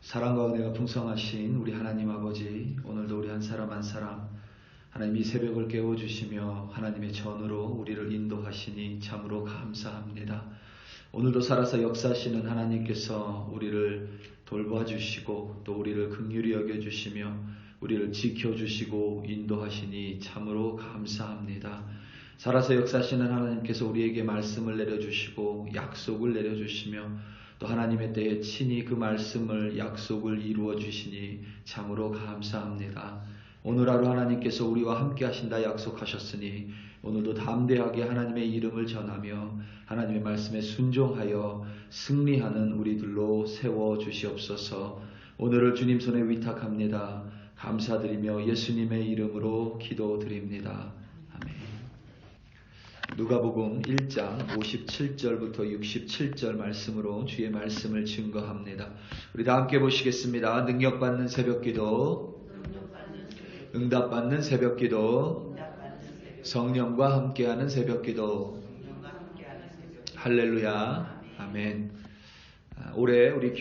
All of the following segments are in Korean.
사랑과 은혜가 풍성하신 우리 하나님 아버지, 오늘도 우리 한 사람 한 사람 하나님 이 새벽을 깨워주시며 하나님의 전으로 우리를 인도하시니 참으로 감사합니다. 오늘도 살아서 역사하시는 하나님께서 우리를 돌봐주시고 또 우리를 긍휼히 여겨주시며 우리를 지켜주시고 인도하시니 참으로 감사합니다. 살아서 역사하시는 하나님께서 우리에게 말씀을 내려주시고 약속을 내려주시며 또 하나님의 때에 친히 그 말씀을 약속을 이루어 주시니 참으로 감사합니다. 오늘 하루 하나님께서 우리와 함께 하신다 약속하셨으니 오늘도 담대하게 하나님의 이름을 전하며 하나님의 말씀에 순종하여 승리하는 우리들로 세워주시옵소서. 오늘을 주님 손에 위탁합니다. 감사드리며 예수님의 이름으로 기도드립니다. 아멘. 누가복음 1장 57절부터 67절 말씀으로 주의 말씀을 증거합니다. 우리 다 함께 보시겠습니다. 능력받는 새벽기도, 응답받는 새벽기도, 성령과 함께하는 새벽기도. 할렐루야. 아멘. 올해 우리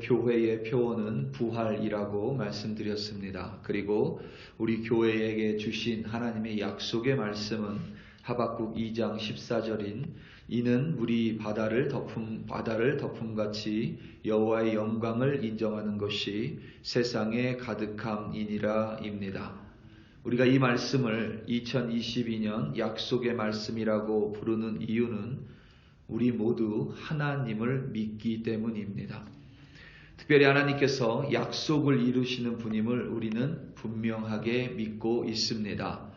교회의 표어는 부활이라고 말씀드렸습니다. 그리고 우리 교회에게 주신 하나님의 약속의 말씀은 하박국 2장 14절인 이는 우리 바다를 덮음같이 여호와의 영광을 인정하는 것이 세상에 가득함이니라 입니다. 우리가 이 말씀을 2022년 약속의 말씀이라고 부르는 이유는 우리 모두 하나님을 믿기 때문입니다. 특별히 하나님께서 약속을 이루시는 분임을 우리는 분명하게 믿고 있습니다.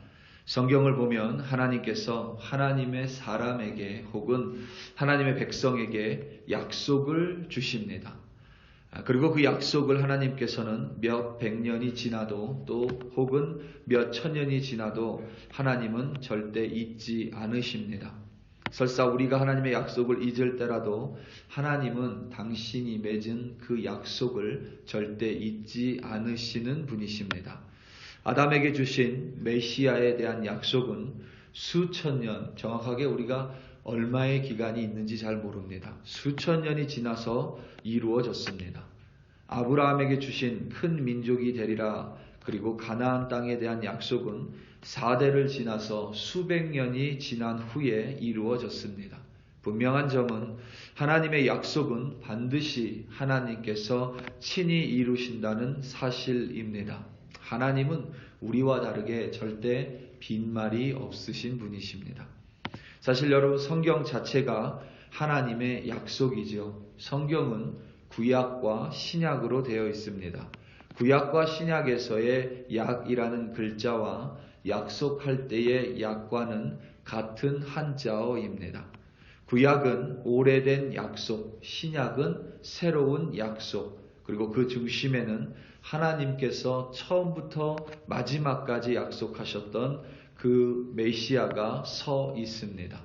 성경을 보면 하나님께서 하나님의 사람에게 혹은 하나님의 백성에게 약속을 주십니다. 그리고 그 약속을 하나님께서는 몇 백년이 지나도 또 혹은 몇 천년이 지나도 하나님은 절대 잊지 않으십니다. 설사 우리가 하나님의 약속을 잊을 때라도 하나님은 당신이 맺은 그 약속을 절대 잊지 않으시는 분이십니다. 아담에게 주신 메시아에 대한 약속은 수천 년, 정확하게 우리가 얼마의 기간이 있는지 잘 모릅니다. 수천 년이 지나서 이루어졌습니다. 아브라함에게 주신 큰 민족이 되리라, 그리고 가나안 땅에 대한 약속은 4대를 지나서 수백 년이 지난 후에 이루어졌습니다. 분명한 점은 하나님의 약속은 반드시 하나님께서 친히 이루신다는 사실입니다. 하나님은 우리와 다르게 절대 빈말이 없으신 분이십니다. 사실 여러분, 성경 자체가 하나님의 약속이죠. 성경은 구약과 신약으로 되어 있습니다. 구약과 신약에서의 약이라는 글자와 약속할 때의 약과는 같은 한자어입니다. 구약은 오래된 약속, 신약은 새로운 약속, 그리고 그 중심에는 하나님께서 처음부터 마지막까지 약속하셨던 그 메시아가 서 있습니다.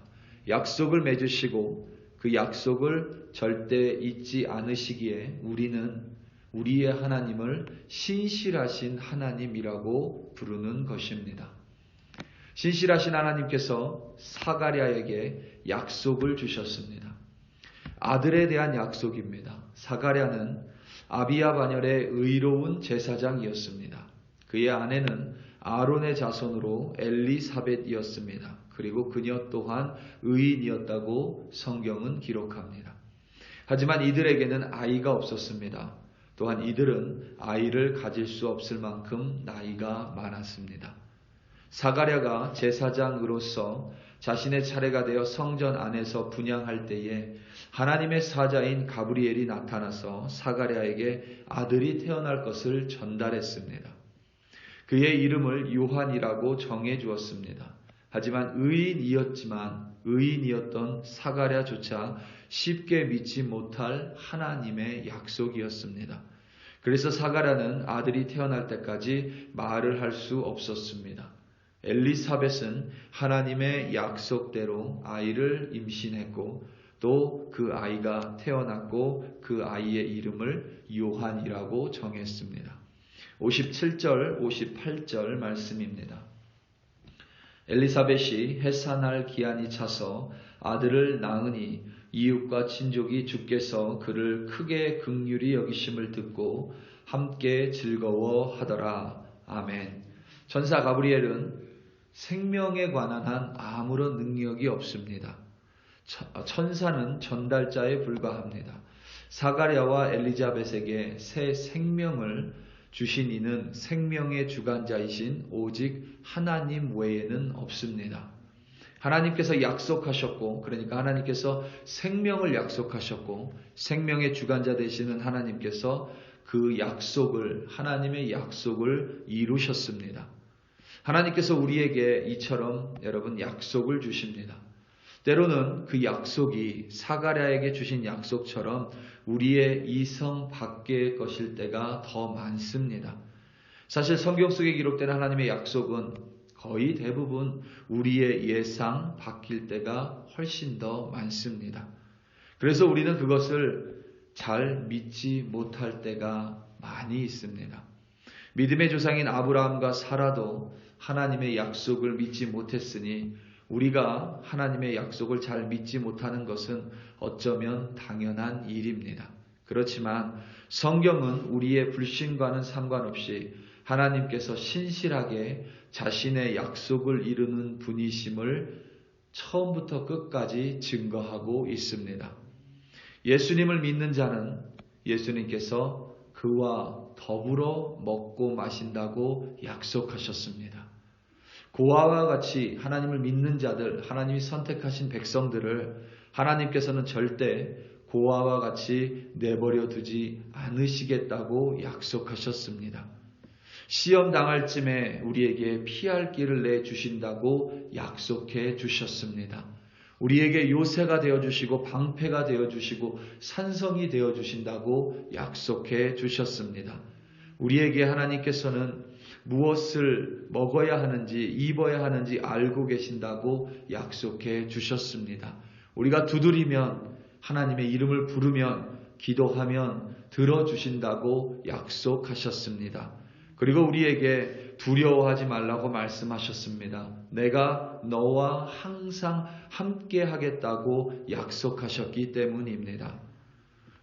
약속을 맺으시고 그 약속을 절대 잊지 않으시기에 우리는 우리의 하나님을 신실하신 하나님이라고 부르는 것입니다. 신실하신 하나님께서 사가랴에게 약속을 주셨습니다. 아들에 대한 약속입니다. 사가랴는 아비야 반열의 의로운 제사장이었습니다. 그의 아내는 아론의 자손으로 엘리사벳이었습니다. 그리고 그녀 또한 의인이었다고 성경은 기록합니다. 하지만 이들에게는 아이가 없었습니다. 또한 이들은 아이를 가질 수 없을 만큼 나이가 많았습니다. 사가랴가 제사장으로서 자신의 차례가 되어 성전 안에서 분향할 때에 하나님의 사자인 가브리엘이 나타나서 사가랴에게 아들이 태어날 것을 전달했습니다. 그의 이름을 요한이라고 정해 주었습니다. 하지만 의인이었던 사가랴조차 쉽게 믿지 못할 하나님의 약속이었습니다. 그래서 사가랴는 아들이 태어날 때까지 말을 할 수 없었습니다. 엘리사벳은 하나님의 약속대로 아이를 임신했고 또 그 아이가 태어났고 그 아이의 이름을 요한이라고 정했습니다. 57절, 58절 말씀입니다. 엘리사벳이 해산할 기한이 차서 아들을 낳으니 이웃과 친족이 주께서 그를 크게 긍휼히 여기심을 듣고 함께 즐거워하더라. 아멘. 천사 가브리엘은 생명에 관한 한 아무런 능력이 없습니다. 천사는 전달자에 불과합니다. 사가랴와 엘리자벳에게 새 생명을 주신 이는 생명의 주관자이신 오직 하나님 외에는 없습니다. 하나님께서 약속하셨고, 그러니까 하나님께서 생명을 약속하셨고, 생명의 주관자 되시는 하나님께서 그 약속을, 하나님의 약속을 이루셨습니다. 하나님께서 우리에게 이처럼 여러분 약속을 주십니다. 때로는 그 약속이 사가랴에게 주신 약속처럼 우리의 이성 밖의 것일 때가 더 많습니다. 사실 성경 속에 기록된 하나님의 약속은 거의 대부분 우리의 예상 밖일 때가 훨씬 더 많습니다. 그래서 우리는 그것을 잘 믿지 못할 때가 많이 있습니다. 믿음의 조상인 아브라함과 사라도 하나님의 약속을 믿지 못했으니 우리가 하나님의 약속을 잘 믿지 못하는 것은 어쩌면 당연한 일입니다. 그렇지만 성경은 우리의 불신과는 상관없이 하나님께서 신실하게 자신의 약속을 이루는 분이심을 처음부터 끝까지 증거하고 있습니다. 예수님을 믿는 자는 예수님께서 그와 더불어 먹고 마신다고 약속하셨습니다. 고아와 같이 하나님을 믿는 자들, 하나님이 선택하신 백성들을 하나님께서는 절대 고아와 같이 내버려 두지 않으시겠다고 약속하셨습니다. 시험 당할 쯤에 우리에게 피할 길을 내주신다고 약속해 주셨습니다. 우리에게 요새가 되어주시고 방패가 되어주시고 산성이 되어주신다고 약속해 주셨습니다. 우리에게 하나님께서는 무엇을 먹어야 하는지 입어야 하는지 알고 계신다고 약속해 주셨습니다. 우리가 두드리면 하나님의 이름을 부르면 기도하면 들어주신다고 약속하셨습니다. 그리고 우리에게 두려워하지 말라고 말씀하셨습니다. 내가 너와 항상 함께 하겠다고 약속하셨기 때문입니다.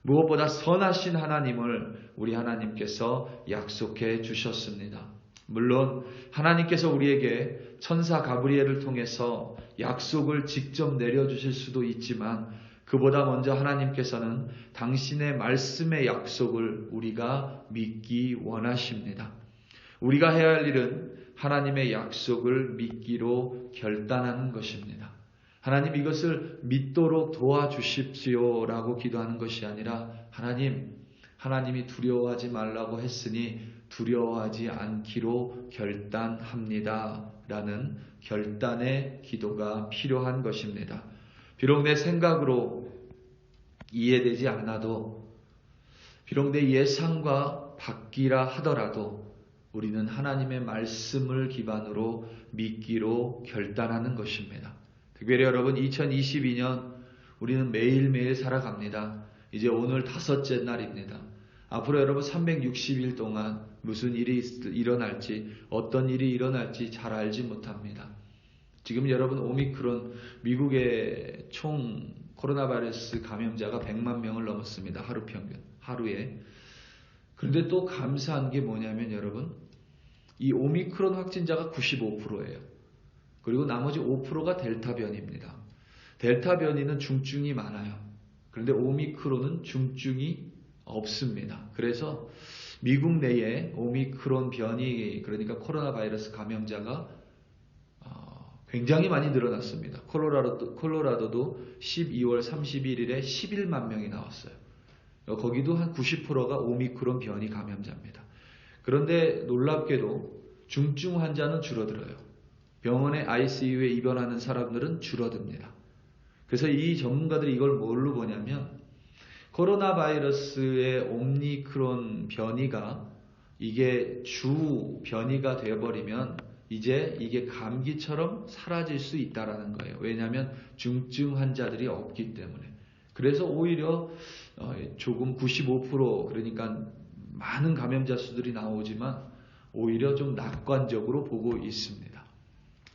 무엇보다 선하신 하나님을 우리 하나님께서 약속해 주셨습니다. 물론 하나님께서 우리에게 천사 가브리엘을 통해서 약속을 직접 내려주실 수도 있지만 그보다 먼저 하나님께서는 당신의 말씀의 약속을 우리가 믿기 원하십니다. 우리가 해야 할 일은 하나님의 약속을 믿기로 결단하는 것입니다. 하나님 이것을 믿도록 도와주십시오라고 기도하는 것이 아니라 하나님이 두려워하지 말라고 했으니 두려워하지 않기로 결단합니다. 라는 결단의 기도가 필요한 것입니다. 비록 내 생각으로 이해되지 않아도 비록 내 예상과 바뀌라 하더라도 우리는 하나님의 말씀을 기반으로 믿기로 결단하는 것입니다. 특별히 여러분 2022년 우리는 매일매일 살아갑니다. 이제 오늘 5째 날입니다. 앞으로 여러분 360일 동안 무슨 일이 일어날지 어떤 일이 일어날지 잘 알지 못합니다. 지금 여러분 오미크론 미국의 총 코로나 바이러스 감염자가 100만 명을 넘었습니다. 하루 평균 하루에. 그런데 또 감사한 게 뭐냐면 여러분 이 오미크론 확진자가 95%예요. 그리고 나머지 5%가 델타 변이입니다. 델타 변이는 중증이 많아요. 그런데 오미크론은 중증이 없습니다. 그래서 미국 내에 오미크론 변이 그러니까 코로나 바이러스 감염자가 굉장히 많이 늘어났습니다. 콜로라도도 12월 31일에 11만 명이 나왔어요. 거기도 한 90%가 오미크론 변이 감염자입니다. 그런데 놀랍게도 중증 환자는 줄어들어요. 병원의 ICU에 입원하는 사람들은 줄어듭니다. 그래서 이 전문가들이 이걸 뭘로 보냐면 코로나 바이러스의 오미크론 변이가 이게 주 변이가 되어버리면 이제 이게 감기처럼 사라질 수 있다라는 거예요. 왜냐하면 중증 환자들이 없기 때문에. 그래서 오히려 조금 95% 그러니까 많은 감염자 수들이 나오지만 오히려 좀 낙관적으로 보고 있습니다.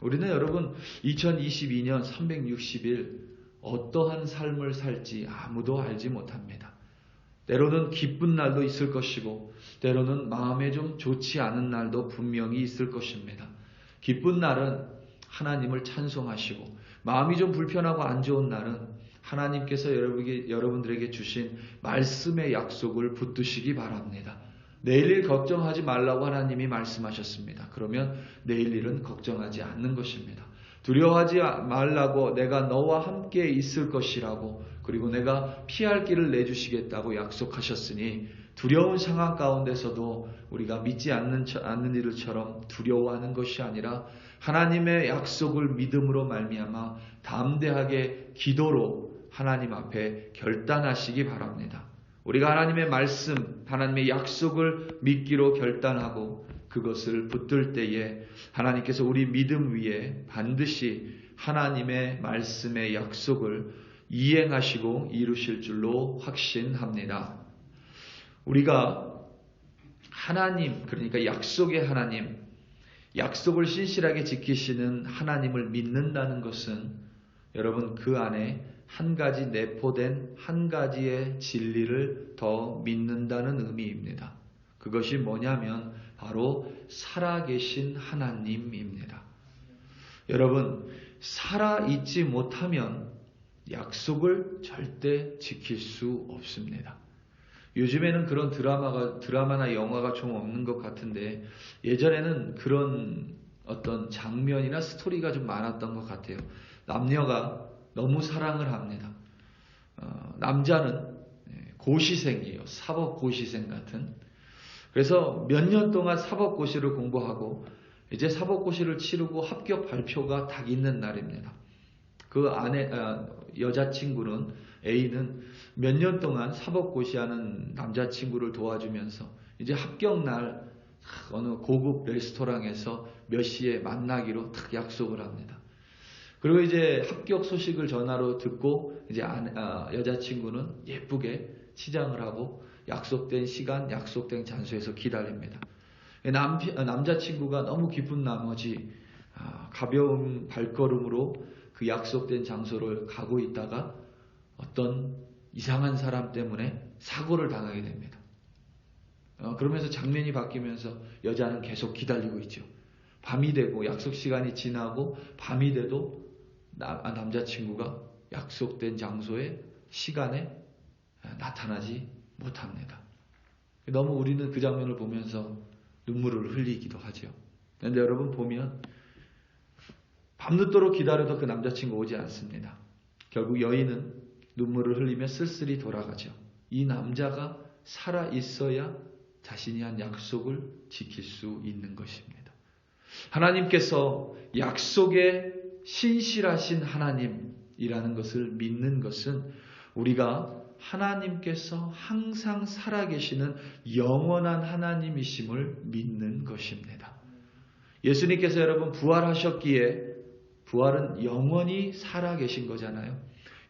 우리는 여러분 2022년 360일 어떠한 삶을 살지 아무도 알지 못합니다. 때로는 기쁜 날도 있을 것이고 때로는 마음에 좀 좋지 않은 날도 분명히 있을 것입니다. 기쁜 날은 하나님을 찬송하시고 마음이 좀 불편하고 안 좋은 날은 하나님께서 여러분들에게 주신 말씀의 약속을 붙드시기 바랍니다. 내일 일 걱정하지 말라고 하나님이 말씀하셨습니다. 그러면 내일 일은 걱정하지 않는 것입니다. 두려워하지 말라고 내가 너와 함께 있을 것이라고 그리고 내가 피할 길을 내주시겠다고 약속하셨으니 두려운 상황 가운데서도 우리가 믿지 않는 일처럼 두려워하는 것이 아니라 하나님의 약속을 믿음으로 말미암아 담대하게 기도로 하나님 앞에 결단하시기 바랍니다. 우리가 하나님의 말씀, 하나님의 약속을 믿기로 결단하고 그것을 붙들 때에 하나님께서 우리 믿음 위에 반드시 하나님의 말씀의 약속을 이행하시고 이루실 줄로 확신합니다. 우리가 하나님, 그러니까 약속의 하나님, 약속을 신실하게 지키시는 하나님을 믿는다는 것은 여러분 그 안에 한 가지 내포된 한 가지의 진리를 더 믿는다는 의미입니다. 그것이 뭐냐면 바로 살아계신 하나님입니다. 여러분, 살아있지 못하면 약속을 절대 지킬 수 없습니다. 요즘에는 그런 드라마나 영화가 좀 없는 것 같은데 예전에는 그런 어떤 장면이나 스토리가 좀 많았던 것 같아요. 남녀가 너무 사랑을 합니다. 남자는 고시생이에요. 사법고시생 같은. 그래서 몇 년 동안 사법고시를 공부하고 이제 사법고시를 치르고 합격 발표가 딱 있는 날입니다. 그 여자친구는 A는 몇 년 동안 사법고시하는 남자친구를 도와주면서 이제 합격날 어느 고급 레스토랑에서 몇 시에 만나기로 딱 약속을 합니다. 그리고 이제 합격 소식을 전화로 듣고 이제 여자친구는 예쁘게 치장을 하고 약속된 시간, 약속된 장소에서 기다립니다. 남자친구가 너무 기쁜 나머지 가벼운 발걸음으로 그 약속된 장소를 가고 있다가 어떤 이상한 사람 때문에 사고를 당하게 됩니다. 그러면서 장면이 바뀌면서 여자는 계속 기다리고 있죠. 밤이 되고 약속 시간이 지나고 밤이 돼도 남자친구가 약속된 장소에 시간에 나타나지 못합니다. 너무 우리는 그 장면을 보면서 눈물을 흘리기도 하죠. 그런데 여러분 보면 밤늦도록 기다려도 그 남자친구 오지 않습니다. 결국 여인은 눈물을 흘리며 쓸쓸히 돌아가죠. 이 남자가 살아 있어야 자신이 한 약속을 지킬 수 있는 것입니다. 하나님께서 약속에 신실하신 하나님이라는 것을 믿는 것은 우리가 하나님께서 항상 살아계시는 영원한 하나님이심을 믿는 것입니다. 예수님께서 여러분 부활하셨기에 부활은 영원히 살아계신 거잖아요.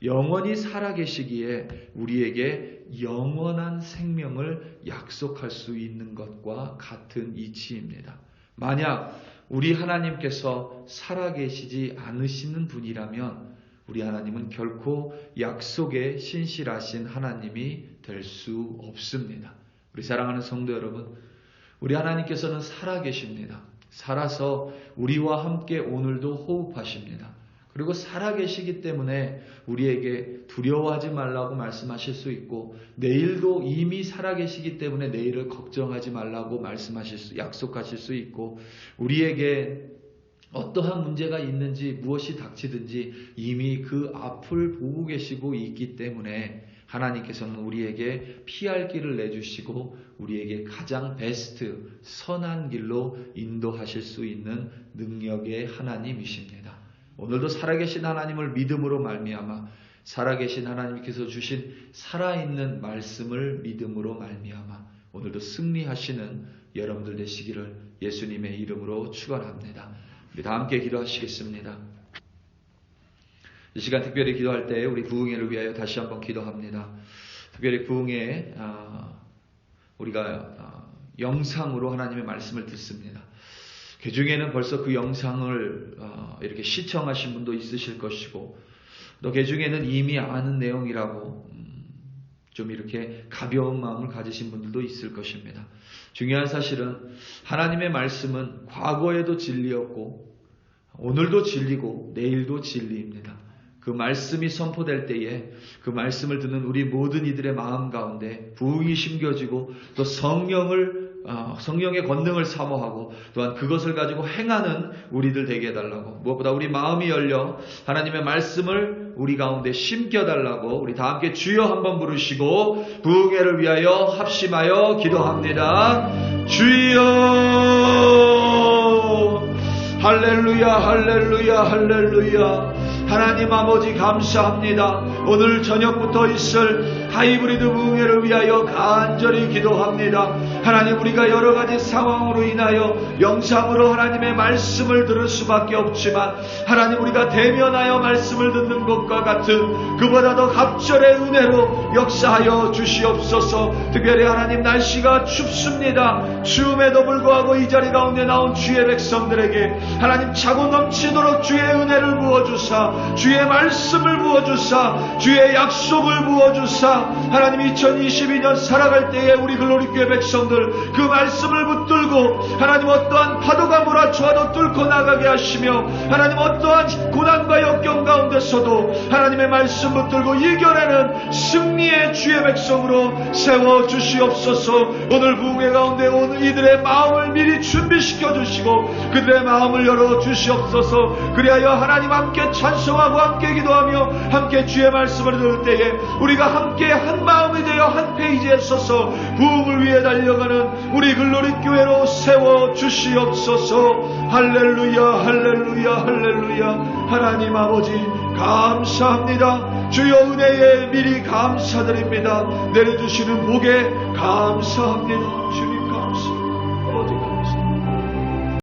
영원히 살아계시기에 우리에게 영원한 생명을 약속할 수 있는 것과 같은 이치입니다. 만약 우리 하나님께서 살아계시지 않으시는 분이라면 우리 하나님은 결코 약속에 신실하신 하나님이 될 수 없습니다. 우리 사랑하는 성도 여러분, 우리 하나님께서는 살아계십니다. 살아서 우리와 함께 오늘도 호흡하십니다. 그리고 살아계시기 때문에 우리에게 두려워하지 말라고 말씀하실 수 있고 내일도 이미 살아계시기 때문에 내일을 걱정하지 말라고 약속하실 수 있고 우리에게 어떠한 문제가 있는지 무엇이 닥치든지 이미 그 앞을 보고 계시고 있기 때문에 하나님께서는 우리에게 피할 길을 내주시고 우리에게 가장 베스트 선한 길로 인도하실 수 있는 능력의 하나님이십니다. 오늘도 살아계신 하나님을 믿음으로 말미암아 살아계신 하나님께서 주신 살아있는 말씀을 믿음으로 말미암아 오늘도 승리하시는 여러분들 되시기를 예수님의 이름으로 축원합니다. 우리 다 함께 기도하시겠습니다. 이 시간 특별히 기도할 때 우리 부흥회를 위하여 다시 한번 기도합니다. 특별히 부흥회 우리가 영상으로 하나님의 말씀을 듣습니다. 그 중에는 벌써 그 영상을 이렇게 시청하신 분도 있으실 것이고 또 그 중에는 이미 아는 내용이라고 좀 이렇게 가벼운 마음을 가지신 분들도 있을 것입니다. 중요한 사실은 하나님의 말씀은 과거에도 진리였고 오늘도 진리고 내일도 진리입니다. 그 말씀이 선포될 때에 그 말씀을 듣는 우리 모든 이들의 마음 가운데 부흥이 심겨지고 또 성령의 권능을 사모하고 또한 그것을 가지고 행하는 우리들 되게 해달라고, 무엇보다 우리 마음이 열려 하나님의 말씀을 우리 가운데 심겨달라고 우리 다 함께 주여 한번 부르시고 부흥회를 위하여 합심하여 기도합니다. 주여, 할렐루야 할렐루야 할렐루야. 하나님 아버지 감사합니다. 오늘 저녁부터 있을 하이브리드 부흥회를 위하여 간절히 기도합니다. 하나님, 우리가 여러 가지 상황으로 인하여 영상으로 하나님의 말씀을 들을 수밖에 없지만 하나님, 우리가 대면하여 말씀을 듣는 것과 같은 그보다 더 갑절의 은혜로 역사하여 주시옵소서. 특별히 하나님, 날씨가 춥습니다. 추움에도 불구하고 이 자리 가운데 나온 주의 백성들에게 하나님 차고 넘치도록 주의 은혜를 부어주사, 주의 말씀을 부어주사, 주의 약속을 부어주사, 하나님 2022년 살아갈 때에 우리 글로리교회 백성들 그 말씀을 붙들고 하나님 어떠한 파도가 몰아쳐도 뚫고 나가게 하시며 하나님 어떠한 고난과 역경 가운데서도 하나님의 말씀 붙들고 이겨내는 승리의 주의 백성으로 세워주시옵소서. 오늘 부흥회 가운데 오늘 이들의 마음을 미리 준비시켜 주시고 그들의 마음을 열어주시옵소서. 그리하여 하나님 함께 찬송하고 함께 기도하며 함께 주의 말씀을 들을 때에 우리가 함께 한 마음이 되어 한 페이지에 서서 부흥을 위해 달려가는 우리 글로리교회로 세워주시옵소서. 할렐루야 할렐루야 할렐루야. 하나님 아버지 감사합니다. 주여 은혜에 미리 감사드립니다. 내려주시는 복에 감사합니다. 주님 감사합니다.